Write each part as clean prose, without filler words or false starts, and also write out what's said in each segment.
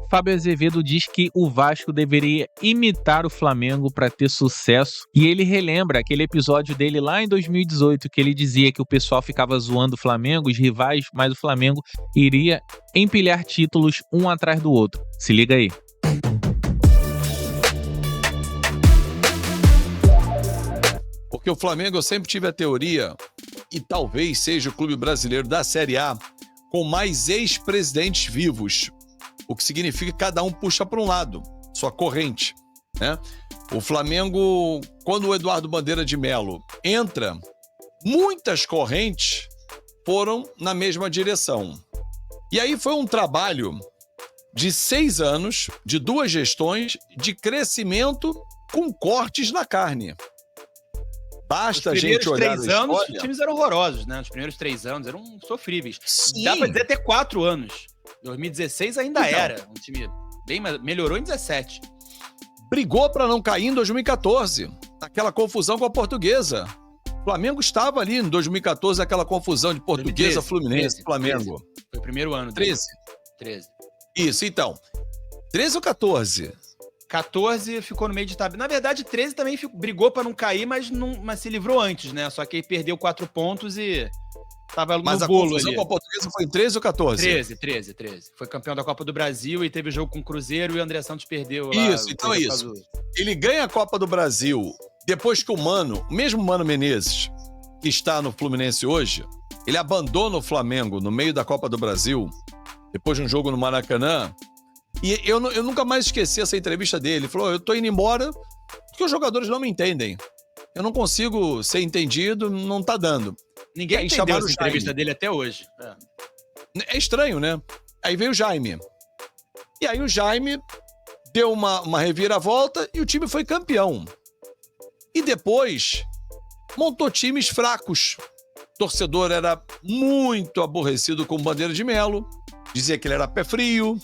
Fábio Azevedo diz que o Vasco deveria imitar o Flamengo para ter sucesso. E ele relembra aquele episódio dele lá em 2018, que ele dizia que o pessoal ficava zoando o Flamengo, os rivais, mas o Flamengo iria empilhar títulos um atrás do outro. Se liga aí. Porque o Flamengo, eu sempre tive a teoria, e talvez seja o clube brasileiro da Série A com mais ex-presidentes vivos. O que significa que cada um puxa para um lado, sua corrente, né? O Flamengo, quando o Eduardo Bandeira de Melo entra, muitas correntes foram na mesma direção. E aí foi um trabalho de 6 anos, de 2 gestões, de crescimento com cortes na carne. Basta a gente olhar os primeiros 3 anos, os times eram horrorosos, né? Os primeiros 3 anos eram sofríveis. Sim. Dá pra dizer até 4 anos. 2016 ainda era um time bem, melhorou em 17. Brigou para não cair em 2014, aquela confusão com a Portuguesa. O Flamengo estava ali em 2014, aquela confusão de Portuguesa, 2013, Fluminense, Flamengo. 13. Foi o primeiro ano. 13? 13. Isso, então. 13 ou 14? 14 ficou no meio de tabela. Na verdade, 13 também brigou para não cair, mas se livrou antes, né? Só que aí perdeu 4 pontos e tava no bolo ali. Mas a confusão com a Portuguesa foi em 13 ou 14? 13. Foi campeão da Copa do Brasil e teve jogo com o Cruzeiro e o André Santos perdeu lá. Isso, então é isso. Ele ganha a Copa do Brasil depois que o mesmo Mano Menezes, que está no Fluminense hoje, ele abandona o Flamengo no meio da Copa do Brasil, depois de um jogo no Maracanã. E eu nunca mais esqueci essa entrevista dele. Ele falou, eu tô indo embora porque os jogadores não me entendem. Eu não consigo ser entendido, não tá dando. Ninguém entendeu essa entrevista dele até hoje. É estranho, né? Aí veio o Jaime. E aí o Jaime deu uma reviravolta e o time foi campeão. E depois montou times fracos. O torcedor era muito aborrecido com o Bandeira de Melo. Dizia que ele era pé frio,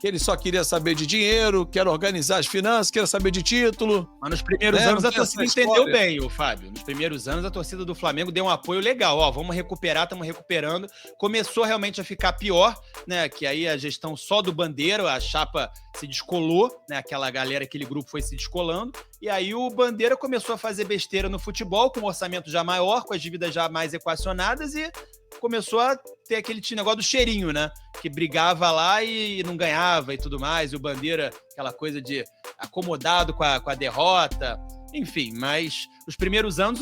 que ele só queria saber de dinheiro, quer organizar as finanças, quer saber de título. Mas nos primeiros anos a torcida entendeu bem, o Fábio. Nos primeiros anos a torcida do Flamengo deu um apoio legal. Ó, vamos recuperar, estamos recuperando. Começou realmente a ficar pior, né? Que aí a gestão só do Bandeira, a chapa se descolou, né? Aquela galera, aquele grupo foi se descolando. E aí o Bandeira começou a fazer besteira no futebol, com um orçamento já maior, com as dívidas já mais equacionadas e começou a ter aquele negócio do cheirinho, né? Que brigava lá e não ganhava e tudo mais. E o Bandeira, aquela coisa de acomodado com a derrota. Enfim, mas os primeiros anos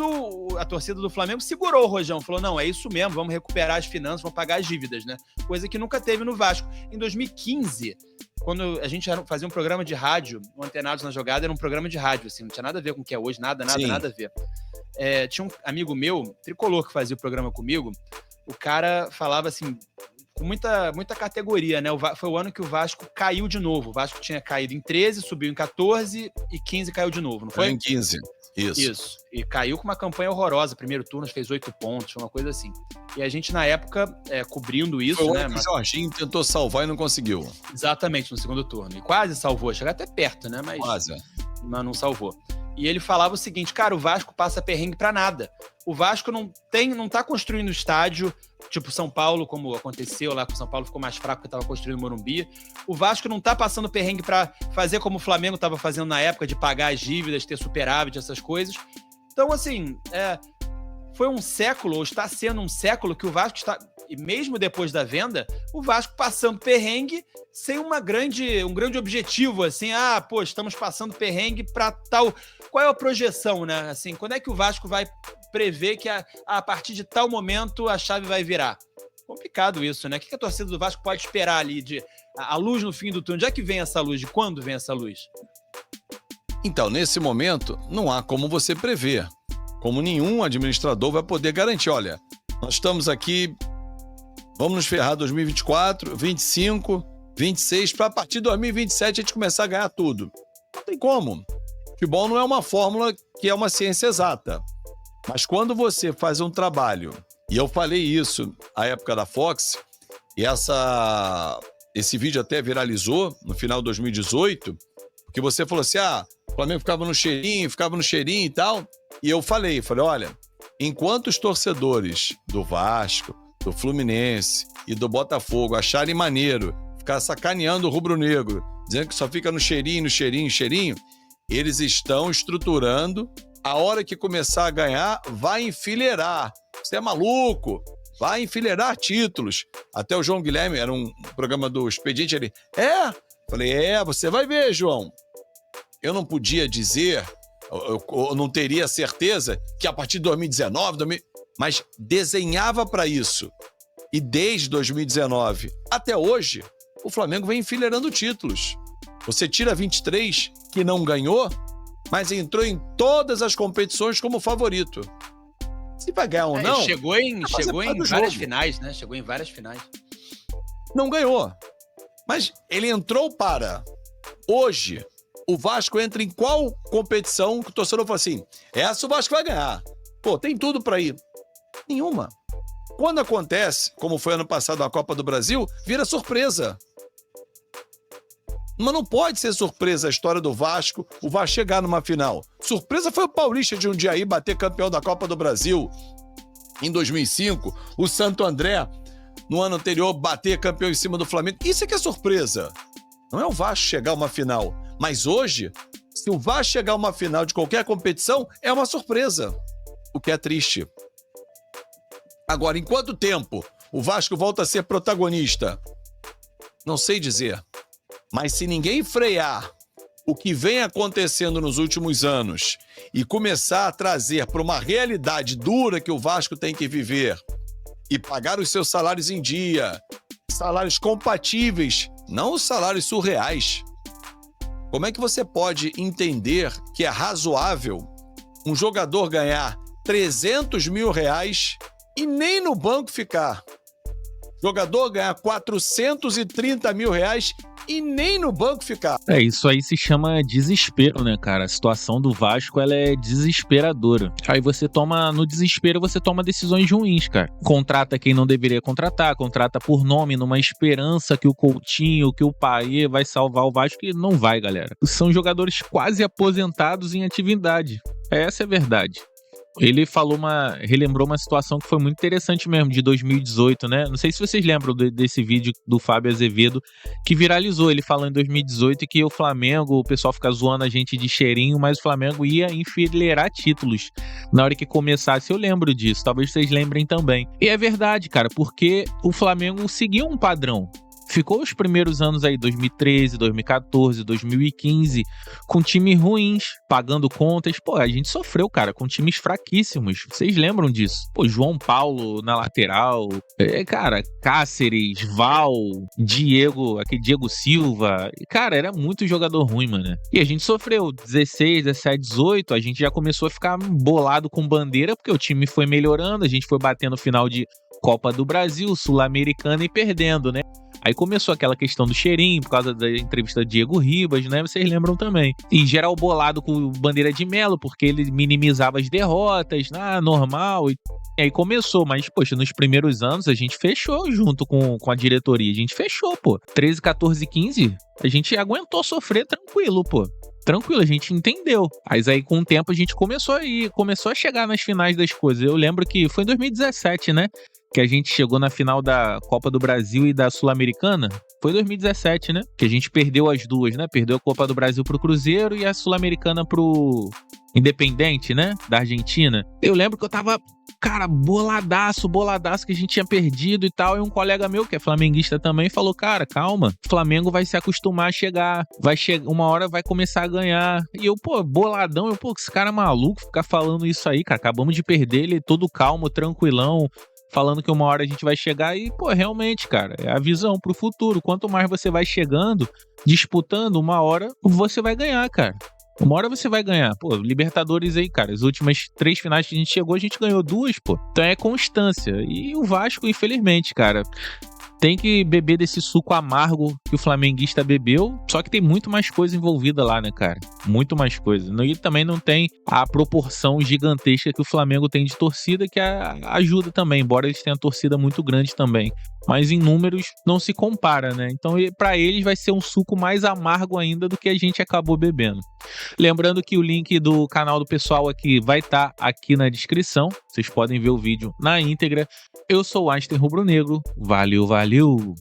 a torcida do Flamengo segurou o rojão. Falou, não, é isso mesmo, vamos recuperar as finanças, vamos pagar as dívidas, né? Coisa que nunca teve no Vasco. Em 2015, quando a gente fazia um programa de rádio, o Antenados na Jogada era um programa de rádio, assim, não tinha nada a ver com o que é hoje, nada a ver. Tinha um amigo meu, tricolor, que fazia o programa comigo. O cara falava assim, com muita categoria, né? Foi o ano que o Vasco caiu de novo. O Vasco tinha caído em 13, subiu em 14 e 15 caiu de novo, não foi? Em 15, isso. E caiu com uma campanha horrorosa. Primeiro turno fez 8 pontos, uma coisa assim. E a gente, na época, cobrindo isso, foi o né? ano que o Jorginho tentou salvar e não conseguiu. Exatamente, no segundo turno. E quase salvou, chegou até perto, né? Mas não salvou. E ele falava o seguinte, cara, o Vasco passa perrengue pra nada. O Vasco não tá construindo estádio, tipo São Paulo, como aconteceu lá, que o São Paulo ficou mais fraco porque tava construindo o Morumbi. O Vasco não tá passando perrengue pra fazer como o Flamengo tava fazendo na época, de pagar as dívidas, ter superávit, essas coisas. Então, assim, foi um século, ou está sendo um século, que o Vasco está, e mesmo depois da venda, o Vasco passando perrengue sem um grande objetivo, assim, estamos passando perrengue para tal... Qual é a projeção, né? Assim, quando é que o Vasco vai prever que a partir de tal momento a chave vai virar? Complicado isso, né? O que a torcida do Vasco pode esperar ali a luz no fim do túnel? De onde é que vem essa luz? De quando vem essa luz? Então, nesse momento, não há como você prever. Como nenhum administrador vai poder garantir, olha, nós estamos aqui, vamos nos ferrar 2024, 25, 26, para a partir de 2027 a gente começar a ganhar tudo. Não tem como. Futebol não é uma fórmula que é uma ciência exata. Mas quando você faz um trabalho, e eu falei isso à época da Fox, e esse vídeo até viralizou no final de 2018, porque você falou assim, o Flamengo ficava no cheirinho e tal, e eu falei, olha, enquanto os torcedores do Vasco, do Fluminense e do Botafogo acharem maneiro ficar sacaneando o rubro-negro, dizendo que só fica no cheirinho, eles estão estruturando. A hora que começar a ganhar, vai enfileirar. Você é maluco? Vai enfileirar títulos. Até o João Guilherme, era um programa do Expediente, ele... Falei, você vai ver, João. Eu não podia dizer, eu não teria certeza que a partir de 2019, mas desenhava para isso. E desde 2019 até hoje, o Flamengo vem enfileirando títulos. Você tira 23, que não ganhou, mas entrou em todas as competições como favorito. Se vai ganhar ou não... Chegou em várias finais, né? Chegou em várias finais. Não ganhou. Mas ele entrou para... Hoje, o Vasco entra em qual competição que o torcedor fala assim, essa o Vasco vai ganhar. Pô, tem tudo para ir. Nenhuma. Quando acontece, como foi ano passado a Copa do Brasil, vira surpresa. Mas não pode ser surpresa a história do Vasco, o Vasco chegar numa final. Surpresa foi o Paulista de Jundiaí bater campeão da Copa do Brasil em 2005, o Santo André, no ano anterior, bater campeão em cima do Flamengo. Isso é que é surpresa. Não é o Vasco chegar a uma final. Mas hoje, se o Vasco chegar a uma final de qualquer competição, é uma surpresa. O que é triste. Agora, em quanto tempo o Vasco volta a ser protagonista? Não sei dizer. Mas se ninguém frear o que vem acontecendo nos últimos anos e começar a trazer para uma realidade dura que o Vasco tem que viver e pagar os seus salários em dia, salários compatíveis, não os salários surreais. Como é que você pode entender que é razoável um jogador ganhar 300 mil reais e nem no banco ficar? Jogador ganhar 430 mil reais e nem no banco ficar. Isso aí se chama desespero, né, cara? A situação do Vasco, ela é desesperadora. Aí no desespero, você toma decisões ruins, cara. Contrata quem não deveria contratar, contrata por nome, numa esperança que o Coutinho, que o Payet vai salvar o Vasco, e não vai, galera. São jogadores quase aposentados em atividade. Essa é a verdade. Ele relembrou uma situação que foi muito interessante mesmo, de 2018, né? Não sei se vocês lembram desse vídeo do Fábio Azevedo, que viralizou. Ele falou em 2018 que o Flamengo, o pessoal fica zoando a gente de cheirinho, mas o Flamengo ia enfileirar títulos na hora que começasse. Eu lembro disso, talvez vocês lembrem também. E é verdade, cara, porque o Flamengo seguiu um padrão. Ficou os primeiros anos aí, 2013, 2014, 2015, com times ruins, pagando contas. Pô, a gente sofreu, cara, com times fraquíssimos. Vocês lembram disso? Pô, João Paulo na lateral, cara, Cáceres, Val, Diego, aquele Diego Silva. Cara, era muito jogador ruim, mano. E a gente sofreu 16, 17, 18, a gente já começou a ficar bolado com bandeira, porque o time foi melhorando, a gente foi batendo final de Copa do Brasil, Sul-Americana e perdendo, né? Aí começou aquela questão do cheirinho, por causa da entrevista do Diego Ribas, né? Vocês lembram também. E geral bolado com o Bandeira de Melo, porque ele minimizava as derrotas, normal. E aí começou, mas, poxa, nos primeiros anos a gente fechou junto com a diretoria. A gente fechou, pô. 13, 14, 15, a gente aguentou sofrer tranquilo, pô. Tranquilo, a gente entendeu. Mas aí com o tempo a gente começou a chegar nas finais das coisas. Eu lembro que foi em 2017, né? Que a gente chegou na final da Copa do Brasil e da Sul-Americana. Foi 2017, né? Que a gente perdeu as duas, né? Perdeu a Copa do Brasil pro Cruzeiro e a Sul-Americana pro Independente, né? Da Argentina. Eu lembro que eu tava, cara, boladaço que a gente tinha perdido e tal. E um colega meu, que é flamenguista também, falou, cara, calma. O Flamengo vai se acostumar a chegar. Uma hora vai começar a ganhar. E eu, pô, boladão. Esse cara é maluco ficar falando isso aí, cara. Acabamos de perder ele todo calmo, tranquilão, falando que uma hora a gente vai chegar e, pô, realmente, cara, é a visão pro futuro. Quanto mais você vai chegando, disputando, uma hora você vai ganhar, cara. Uma hora você vai ganhar. Pô, Libertadores aí, cara, as últimas 3 finais que a gente chegou, a gente ganhou 2, pô. Então é constância. E o Vasco, infelizmente, cara, tem que beber desse suco amargo que o flamenguista bebeu, só que tem muito mais coisa envolvida lá, né, cara? Muito mais coisa. E também não tem a proporção gigantesca que o Flamengo tem de torcida, que ajuda também, embora eles tenham torcida muito grande também. Mas em números não se compara, né? Então pra eles vai ser um suco mais amargo ainda do que a gente acabou bebendo. Lembrando que o link do canal do pessoal aqui vai estar aqui na descrição. Vocês podem ver o vídeo na íntegra. Eu sou o Einstein Rubro Negro. Valeu, valeu!